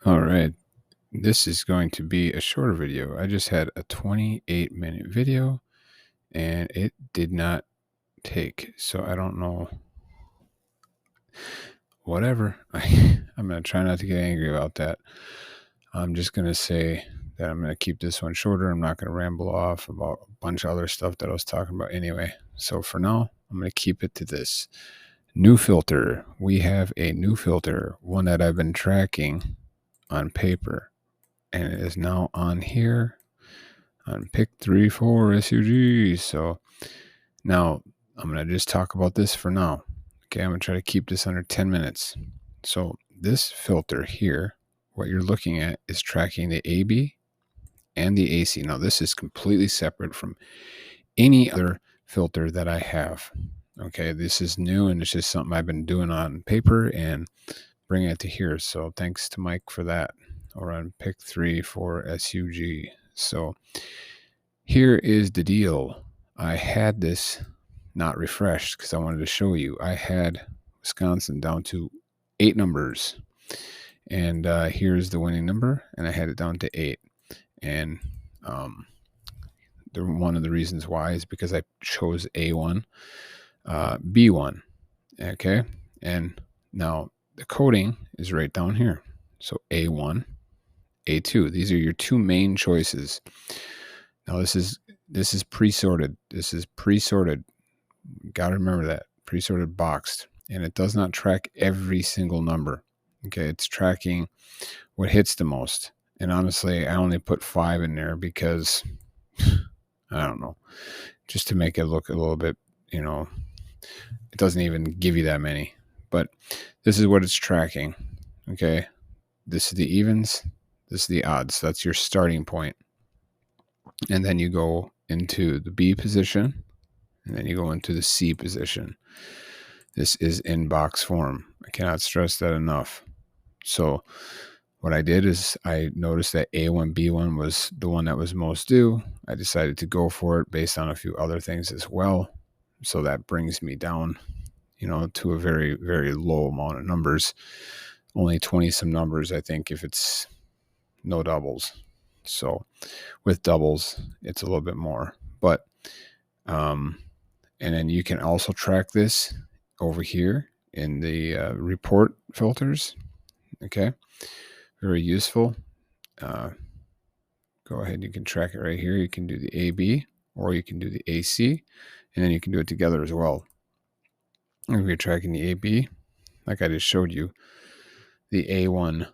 All right. This is going to be a shorter video. I just had a 28-minute video and it did not take. So I don't know. Whatever. I'm going to try not to get angry about that. I'm just going to say that I'm going to keep this one shorter. I'm not going to ramble off about a bunch of other stuff that I was talking about anyway. So for now, I'm going to keep it to this. New filter. We have a new filter, one that I've been tracking on paper. And it is now on here on pick 3-4 SUG. So now I'm going to just talk about this for now. Okay, I'm going to try to keep this under 10 minutes. So this filter here, what you're looking at is tracking the AB and the AC. Now this is completely separate from any other filter that I have. Okay, this is new and it's just something I've been doing on paper and bringing it to here. So thanks to Mike for that. Or on pick 3-4 SUG. So here is the deal. I had this not refreshed because I wanted to show you. I had Wisconsin down to 8 numbers. And here's the winning number. And I had it down to 8. And one of the reasons why is because I chose A1, B1. Okay. And now the coding is right down here. So A1, A2. These are your two main choices. Now this is pre-sorted. This is pre-sorted. Got to remember that. Pre-sorted boxed. And it does not track every single number. Okay, it's tracking what hits the most. And honestly, I only put 5 in there because I don't know. Just to make it look a little bit, it doesn't even give you that many. But this is what it's tracking. Okay. This is the evens. This is the odds. That's your starting point. And then you go into the B position, and then you go into the C position. This is in box form. I cannot stress that enough. So what I did is I noticed that A1, B1 was the one that was most due. I decided to go for it based on a few other things as well. So that brings me down, to a very, very low amount of numbers. Only 20 some numbers, I think, if it's no doubles. So with doubles, it's a little bit more. But, and then you can also track this over here in the report filters. Okay. Very useful. Go ahead. You can track it right here. You can do the AB or you can do the AC, and then you can do it together as well. If you're tracking the AB, like I just showed you, the A1,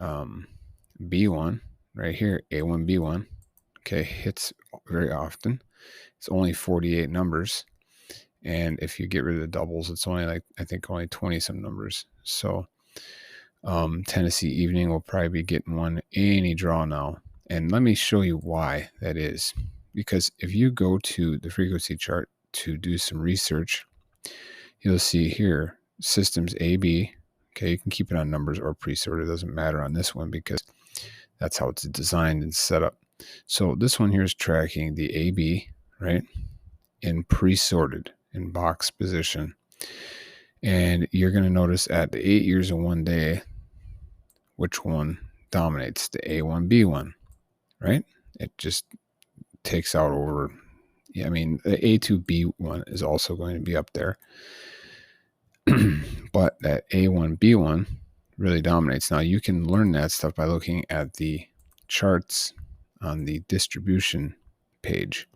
B1 right here, A1, B1, okay, hits very often. It's only 48 numbers. And if you get rid of the doubles, it's only I think only 20 some numbers. So Tennessee Evening will probably be getting one any draw now. And let me show you why that is. Because if you go to the frequency chart to do some research, you'll see here, systems AB. Okay, you can keep it on numbers or pre-sorted. It doesn't matter on this one because that's how it's designed and set up. So this one here is tracking the AB, right, in pre-sorted, in box position. And you're going to notice at the 8 years in one day, which one dominates, the A1, B1, right? It just takes out over. Yeah, I mean, the A2, B1 is also going to be up there. But that A1, B1 really dominates. Now, you can learn that stuff by looking at the charts on the distribution page.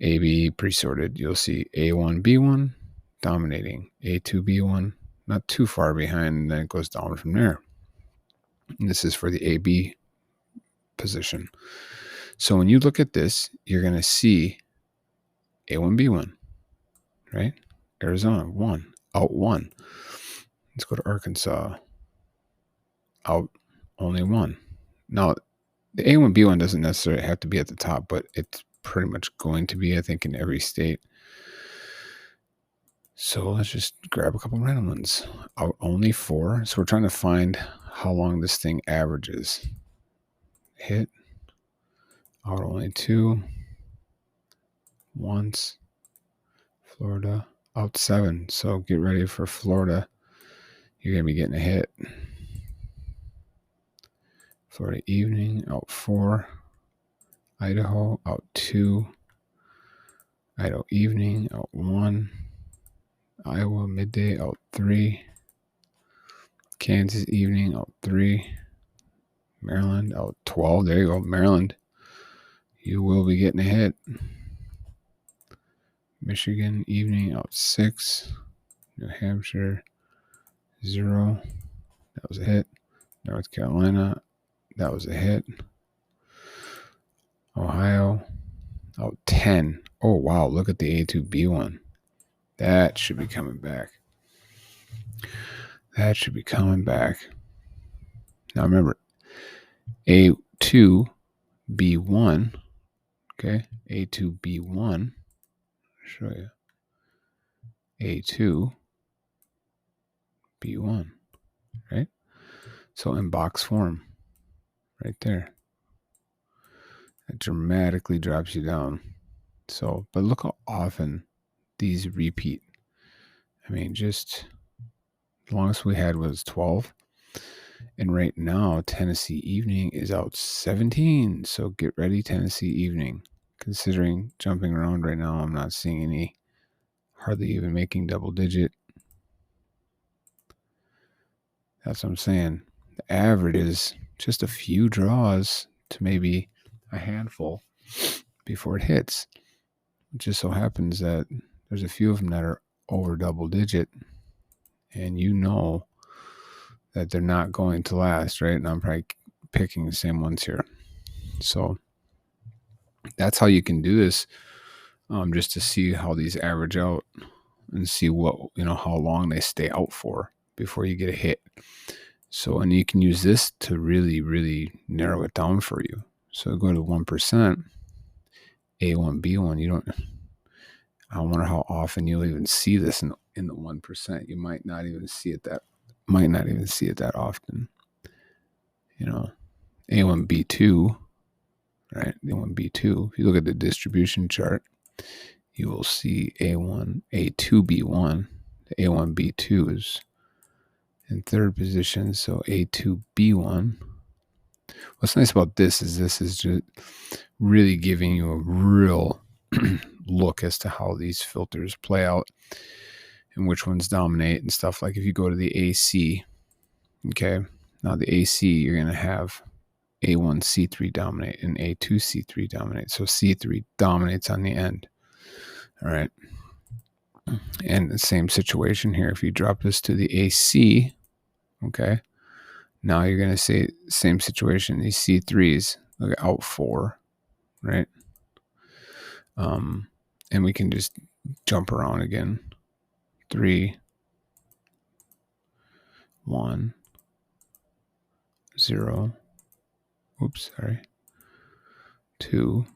AB pre-sorted, you'll see A1, B1 dominating, A2, B1 not too far behind, and then it goes down from there. And this is for the AB position. So when you look at this, you're going to see A1, B1, right? Arizona, 1, out 1. Let's go to Arkansas, out only 1. Now, the A1, B1 doesn't necessarily have to be at the top, but it's pretty much going to be, I think, in every state. So let's just grab a couple random ones. Out only 4. So we're trying to find how long this thing averages. Hit. Out only 2. Once. Florida. Out 7. So get ready for Florida. You're going to be getting a hit. Florida evening, out 4. Idaho, out 2. Idaho evening, out 1. Iowa midday, out 3. Kansas evening, out 3. Maryland, out 12. There you go, Maryland. You will be getting a hit. Michigan evening, out 6. New Hampshire, 0. That was a hit. North Carolina, that was a hit. Ohio, out 10. Oh, wow. Look at the A2B1. That should be coming back. That should be coming back. Now, remember, A2B1. Okay. A2B1. I'll show you. A2B1. Right? So in box form. Right there. It dramatically drops you down. So, but look how often these repeat. I mean, just the longest we had was 12. And right now, Tennessee evening is out 17. So get ready, Tennessee evening. Considering jumping around right now, I'm not seeing any, hardly even making double digit. That's what I'm saying. The average is just a few draws to maybe a handful before it hits. It just so happens that there's a few of them that are over double digit, and you know that they're not going to last, right? And I'm probably picking the same ones here. So that's how you can do this, just to see how these average out and see what, how long they stay out for before you get a hit. So, and you can use this to really, really narrow it down for you. So go to 1%, A1B1. I wonder how often you'll even see this in the 1%. You might not even see it that often. A1B2, right? A1B2. If you look at the distribution chart, you will see A2B1. A1B2 is in third position, so A2B1. What's nice about this is just really giving you a real look as to how these filters play out and which ones dominate and stuff. Like if you go to the AC, okay, now the AC, you're going to have A1C3 dominate and A2C3 dominate. So C3 dominates on the end. All right. And the same situation here. If you drop this to the AC, okay, now you're going to see same situation. These C3s, look at out 4, right? And we can just jump around again. 3, 1, 0. Oops, sorry. 2.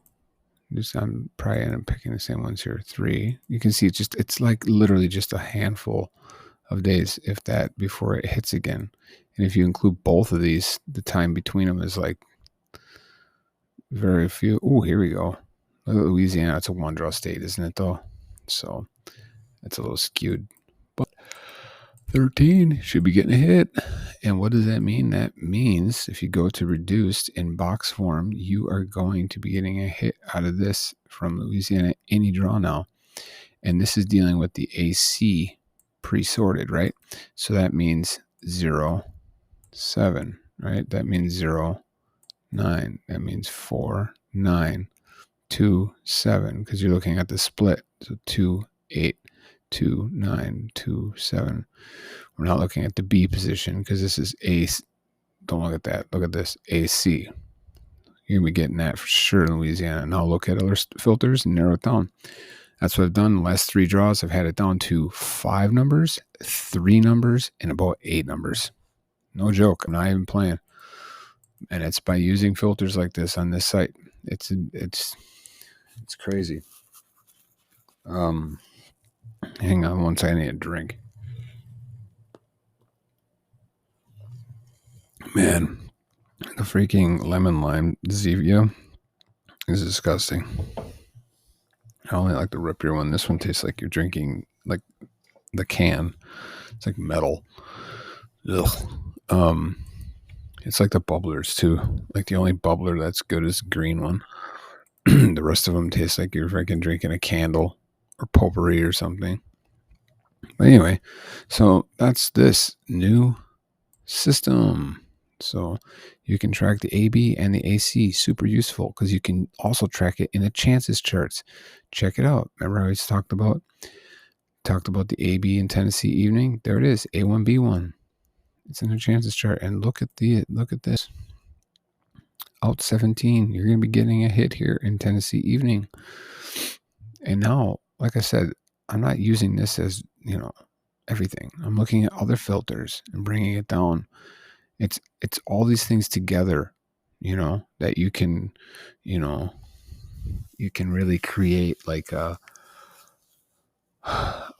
I'm probably end up picking the same ones here. 3. You can see it's like literally just a handful of days, if that, before it hits again. And if you include both of these, the time between them is like very few. Oh, here we go. Look at Louisiana. It's a one draw state, isn't it, though? So it's a little skewed. But 13 should be getting a hit. And what does that mean? That means if you go to reduced in box form, you are going to be getting a hit out of this from Louisiana, any draw now. And this is dealing with the AC pre-sorted, right? So that means 0, 7, right? That means 0, 9. That means 4, 9, 2, 7, because you're looking at the split. So 2, 8, 2, 9, 2, 7. We're not looking at the B position because this is A. Don't look at that. Look at this, AC. You're going to be getting that for sure in Louisiana. Now look at other filters and narrow it down. That's what I've done. The last 3 draws, I've had it down to 5 numbers, 3 numbers, and about 8 numbers. No joke. I'm not even playing. And it's by using filters like this on this site. It's crazy. Hang on one second. I need a drink. Man, the freaking lemon lime Zevia is disgusting. I only like the root beer one. This one tastes like you're drinking like the can. It's like metal. Ugh. It's like the bubblers too. Like the only bubbler that's good is the green one. The rest of them taste like you're freaking drinking a candle or potpourri or something. But anyway, so that's this new system. So you can track the AB and the AC. Super useful because you can also track it in the chances charts. Check it out. Remember I always talked about the AB in Tennessee evening? There it is, A1B1. It's in the chances chart. And look at this. Out 17. You're going to be getting a hit here in Tennessee evening. And now, like I said, I'm not using this as, everything. I'm looking at other filters and bringing it down. It's all these things together, that you can, you can really create like a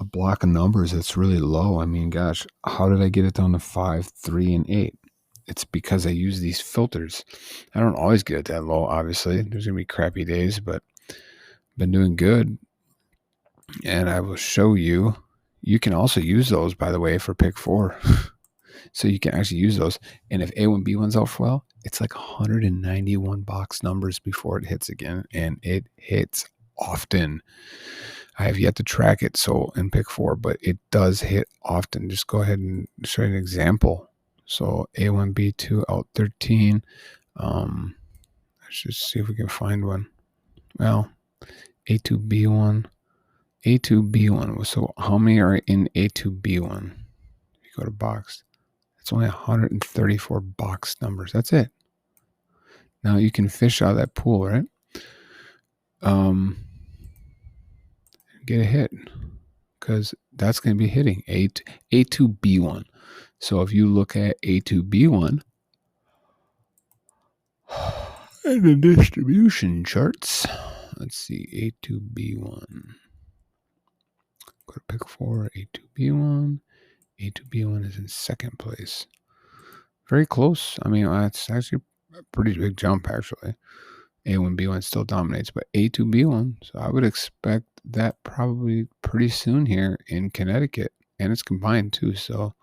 block of numbers that's really low. I mean, gosh, how did I get it down to 5, 3, and 8? It's because I use these filters. I don't always get it that low, obviously. There's going to be crappy days, but been doing good. And I will show you. You can also use those, by the way, for pick 4. So you can actually use those. And if A1B1's out for well, it's like 191 box numbers before it hits again. And it hits often. I have yet to track it in pick 4, but it does hit often. Just go ahead and show you an example. So A1B2 out 13. Let's just see if we can find one. Well, A2B1. A2B1. So how many are in A2B1? If you go to box, it's only 134 box numbers. That's it. Now you can fish out of that pool, right? Get a hit because that's going to be hitting A2B1. So if you look at A2B1 and the distribution charts, let's see, A2B1. Go to pick 4, A2B1. A2B1 is in second place. Very close. I mean, that's actually a pretty big jump, actually. A1B1 still dominates, but A2B1. So I would expect that probably pretty soon here in Connecticut. And it's combined too. So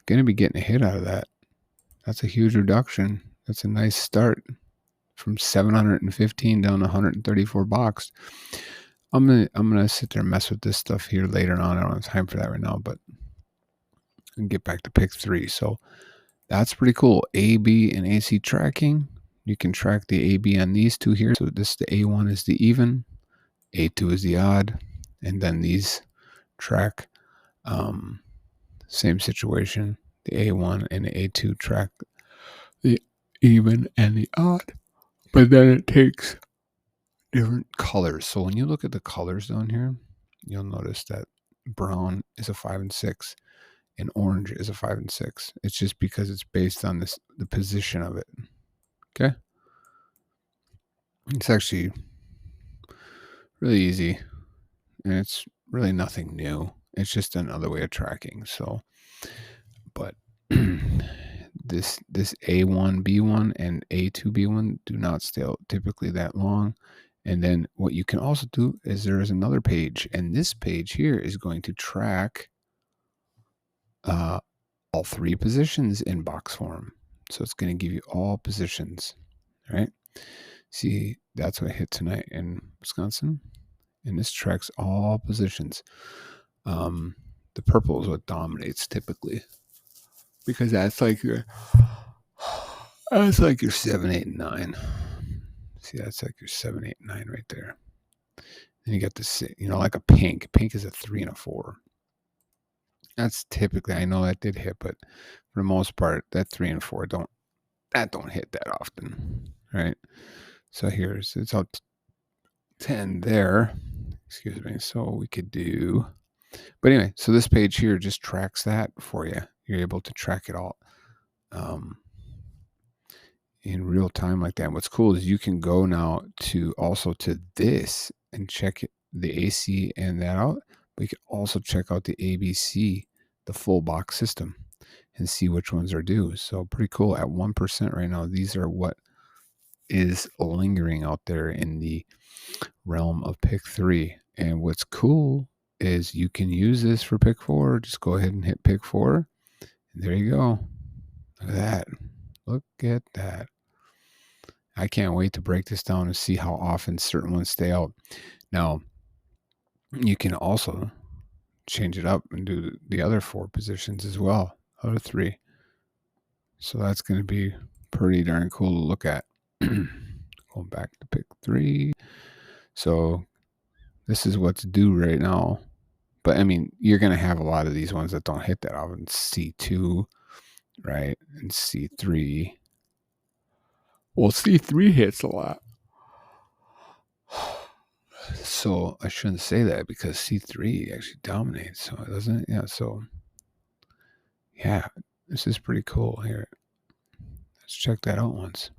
going to be getting a hit out of that. That's a huge reduction. That's a nice start from 715 down to 134 box. I'm gonna sit there and mess with this stuff here later on. I don't have time for that right now, but I'll get back to pick 3. So that's pretty cool. AB and AC tracking. You can track the AB on these two here. So the A1 is the even, A2 is the odd, and then these track same situation. The A1 and the A2 track the even and the odd, but then it takes different colors. So when you look at the colors down here, you'll notice that brown is a 5 and 6 and orange is a 5 and 6. It's just because it's based on the position of it. Okay. It's actually really easy and it's really nothing new. It's just another way of tracking. So, but this A1, B1 and A2, B1 do not stay out typically that long. And then what you can also do is there is another page, and this page here is going to track all 3 positions in box form. So it's going to give you all positions, right? See, that's what I hit tonight in Wisconsin. And this tracks all positions. The purple is what dominates typically because that's like your 7, 8, and 9. See, that's like your 7, 8, and 9 right there. Then you got this, like a pink. Pink is a 3 and a 4. That's typically, I know that did hit, but for the most part, that 3 and 4 don't hit that often, right? So it's out 10 there. Excuse me. So we could do, but anyway, so this page here just tracks that for you. You're able to track it all in real time like that. And what's cool is you can go now to this and check the AC and that out. But you can also check out the ABC, the full box system, and see which ones are due. So pretty cool. At 1% right now, these are what is lingering out there in the realm of pick 3. And what's cool is you can use this for pick 4. Just go ahead and hit pick 4. And there you go. Look at that. Look at that. I can't wait to break this down and see how often certain ones stay out. Now, you can also change it up and do the other 4 positions as well, other 3. So that's going to be pretty darn cool to look at. Going back to pick 3. So this is what's due right now. But I mean, you're going to have a lot of these ones that don't hit that often. C2, right? And C3. Well, C3 hits a lot. So I shouldn't say that because C3 actually dominates. So it doesn't. Yeah. So yeah, this is pretty cool here. Let's check that out once.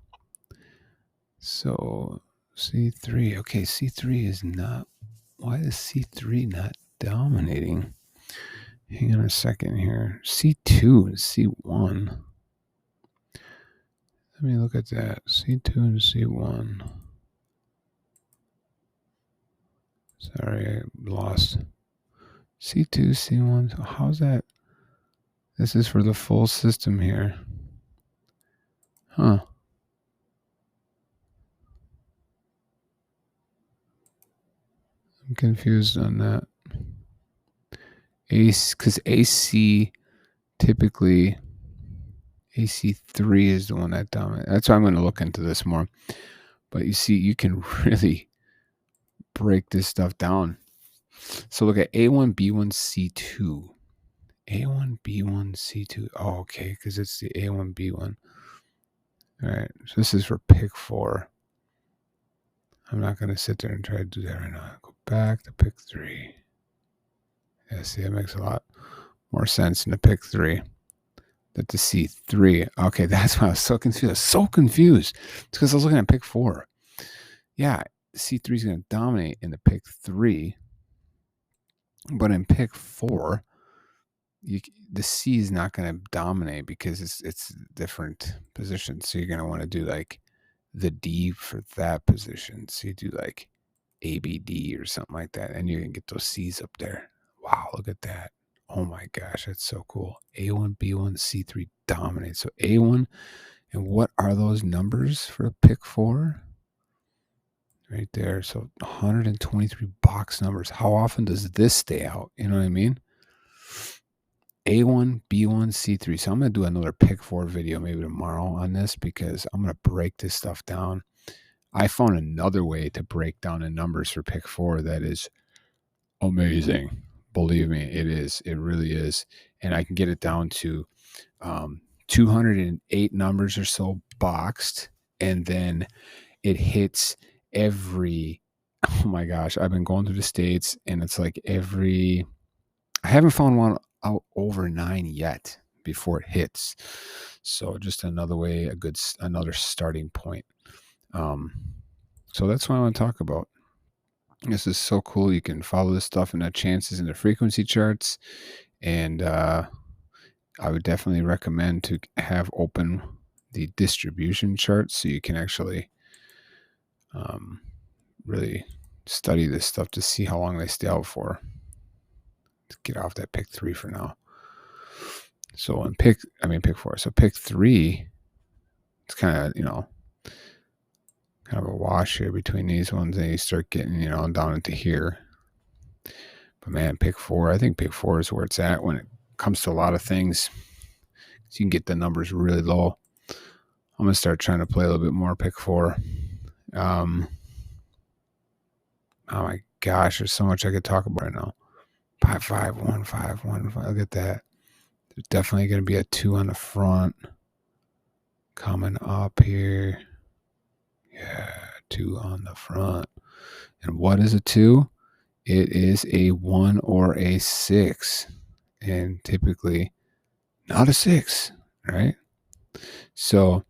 So C3. Okay, C3 is not. Why is C3 not dominating? Hang on a second here. C2 and C1. Let me look at that. C2 and C1. Sorry, I lost. C2, C1. So how's that? This is for the full system here. Huh. I'm confused on that. Because AC typically, AC3 is the one that dominates. That's why I'm going to look into this more. But you see, you can really break this stuff down. So look at A1, B1, C2. A1, B1, C2. Oh, okay, because it's the A1, B1. All right, so this is for pick 4. I'm not going to sit there and try to do that right now. Go back to pick 3. Yeah, see, that makes a lot more sense in the pick 3 than to C3. Okay, that's why I was so confused. It's because I was looking at pick 4. Yeah, C3 is going to dominate in the pick 3. But in pick 4, the C is not going to dominate because it's different positions. So you're going to want to do like the D for that position. So you do like ABD or something like that, and you can get those C's up there. Wow, look at that. Oh my gosh, that's so cool. A1, B1, C3 dominate. So A1, and what are those numbers for pick 4? Right there. So 123 box numbers. How often does this stay out? You know what I mean? A1, B1, C3. So I'm going to do another pick 4 video maybe tomorrow on this because I'm going to break this stuff down. I found another way to break down the numbers for pick 4 that is amazing. Believe me, it is. It really is. And I can get it down to 208 numbers or so boxed. And then it hits every, oh my gosh, I've been going through the states and it's like I haven't found one out over 9 yet before it hits. So just another way, another starting point. So that's what I want to talk about. This is so cool. You can follow this stuff in the chances and the frequency charts. And I would definitely recommend to have open the distribution charts so you can actually really study this stuff to see how long they stay out for. Let's get off that pick 3 for now. So on pick 4. So pick 3, it's kind of, kind of a wash here between these ones, and you start getting, down into here. But man, pick 4, I think pick 4 is where it's at when it comes to a lot of things. So you can get the numbers really low. I'm going to start trying to play a little bit more pick 4. Oh my gosh, there's so much I could talk about right now. 5, 5, 1, 5, 1, 5. Look at that. There's definitely going to be a 2 on the front coming up here. Yeah, 2 on the front. And what is a 2? It is a 1 or a 6. And typically not a 6, right? So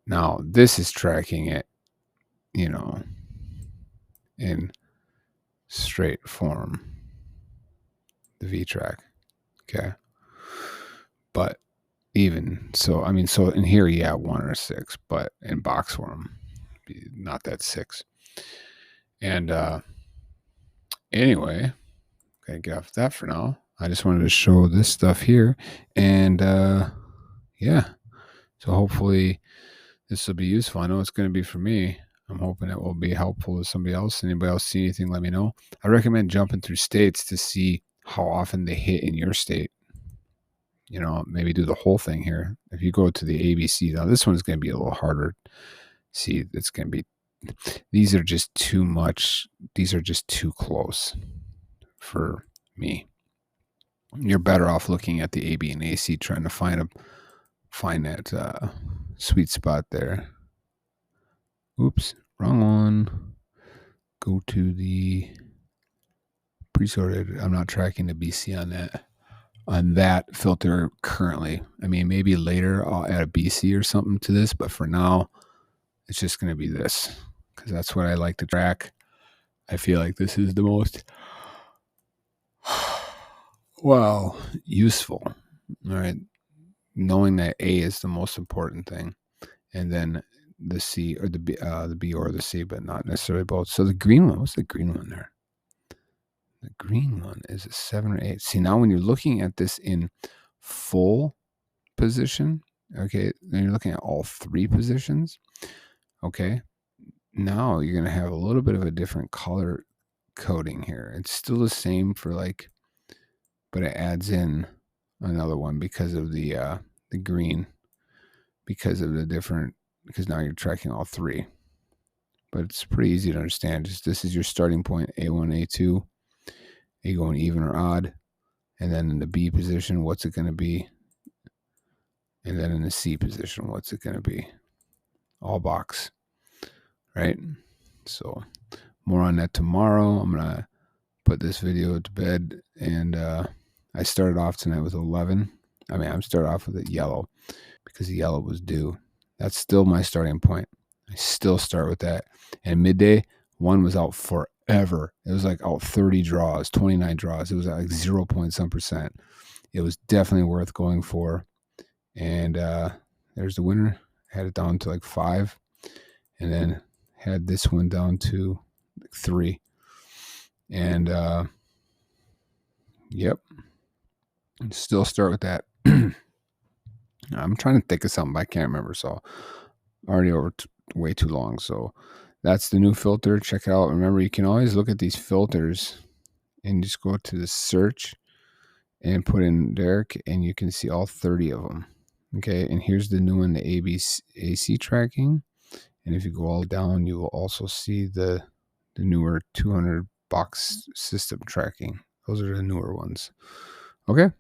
now this is tracking it, in straight form, the V track. Okay. But even so, so in here, yeah, 1 or 6, but in box form, not that 6. And anyway, gotta get off that for now. I just wanted to show this stuff here. And yeah. So hopefully this will be useful. I know it's going to be for me. I'm hoping it will be helpful to somebody else. Anybody else see anything, let me know. I recommend jumping through states to see how often they hit in your state. You know, maybe do the whole thing here. If you go to the ABC, now this one's going to be a little harder. See, it's going to be, these are just too much. These are just too close for me. You're better off looking at the AB and AC, trying to find that sweet spot there. Oops, wrong one. Go to the pre-sorted. I'm not tracking the BC on that filter currently. I mean, maybe later I'll add a BC or something to this, but for now, it's just going to be this because that's what I like to track. I feel like this is the most useful. All right, knowing that A is the most important thing, and then the C or the B or the C, but not necessarily both. So the green one, what's the green one there? The green one is a 7 or 8. See, now when you're looking at this in full position, okay, then you're looking at all three positions, okay, now you're going to have a little bit of a different color coding here. It's still the same for like, but it adds in another one because of the green, because of the different, because now you're tracking all three. But it's pretty easy to understand. Just this is your starting point, A1, A2. Are you going even or odd? And then in the B position, what's it going to be? And then in the C position, what's it going to be? All box, right? So more on that tomorrow. I'm going to put this video to bed. And I started off tonight with 11. I mean, I'm started off with a yellow because the yellow was due. That's still my starting point. I still start with that. And midday, one was out forever. It was like out 30 draws, 29 draws. It was like 0 point some percent. It was definitely worth going for. And there's the winner. Had it down to like 5. And then had this one down to like 3. And yep. Still start with that. I'm trying to think of something, but I can't remember. So already over way too long. So that's the new filter. Check it out. Remember, you can always look at these filters and just go to the search and put in Derek, and you can see all 30 of them. Okay, and here's the new one, the AC tracking. And if you go all down, you will also see the newer 200 box system tracking. Those are the newer ones. Okay.